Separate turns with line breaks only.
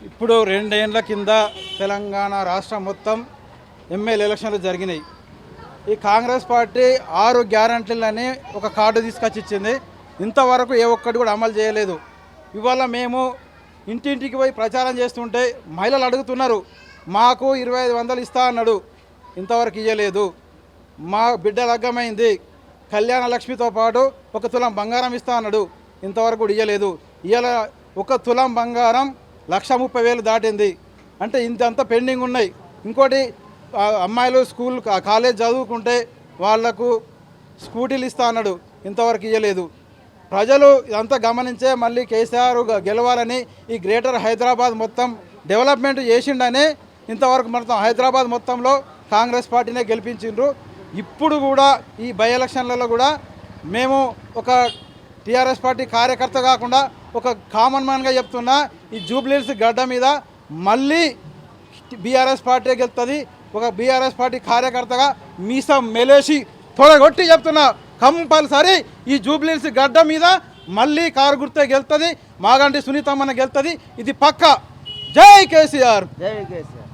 ఇప్పుడు 2 ఏళ్ల కింద తెలంగాణ రాష్ట్రం మొత్తం ఎమ్మెల్యే ఎలక్షన్లు జరిగినాయి. ఈ కాంగ్రెస్ పార్టీ 6 గ్యారంటీలని ఒక కార్డు తీసుకొచ్చి ఇచ్చింది. ఇంతవరకు ఏ ఒక్కటి కూడా అమలు చేయలేదు. ఇవాళ మేము ఇంటింటికి పోయి ప్రచారం చేస్తుంటే మహిళలు అడుగుతున్నారు, మాకు 2500 ఇస్తా అన్నాడు, ఇంతవరకు ఇవ్వలేదు. మా బిడ్డ లగ్గమైంది, కళ్యాణ లక్ష్మితో పాటు 1 తులం బంగారం ఇస్తా అన్నాడు, ఇంతవరకు కూడా ఇవ్వలేదు. ఇవాళ 1 తులం బంగారం 1,30,000 దాటింది. అంటే ఇంతంతా పెండింగ్ ఉన్నాయి. ఇంకోటి అమ్మాయిలు స్కూల్ కాలేజ్ చదువుకుంటే వాళ్లకు స్కూటీలు ఇస్తా అన్నాడు, ఇంతవరకు ఇవ్వలేదు. ప్రజలు ఇదంతా గమనించే మళ్ళీ కేసీఆర్ గెలవాలని ఈ గ్రేటర్ హైదరాబాద్ మొత్తం డెవలప్మెంట్ చేసిండని ఇంతవరకు మొత్తం హైదరాబాద్ మొత్తంలో కాంగ్రెస్ పార్టీనే గెలిపించిండ్రు. ఇప్పుడు కూడా ఈ బై ఎలక్షన్లలో కూడా మేము ఒక టీఆర్ఎస్ పార్టీ కార్యకర్త కాకుండా ఒక కామన్ మ్యాన్గా చెప్తున్నా, ఈ జూబ్లీహిల్స్ గడ్డ మీద మళ్ళీ బీఆర్ఎస్ పార్టీ గెలుస్తుంది. ఒక బీఆర్ఎస్ పార్టీ కార్యకర్తగా మీసం మెలేసి తొడగొట్టి చెప్తున్నా, కంపల్సరీ ఈ జూబ్లీహిల్స్ గడ్డ మీద మళ్ళీ కారు గుర్తే గెలుతుంది, మాగంటి సునీతమ్మన గెలుతుంది, ఇది పక్కా. జై కేసీఆర్.
జై కేసీఆర్.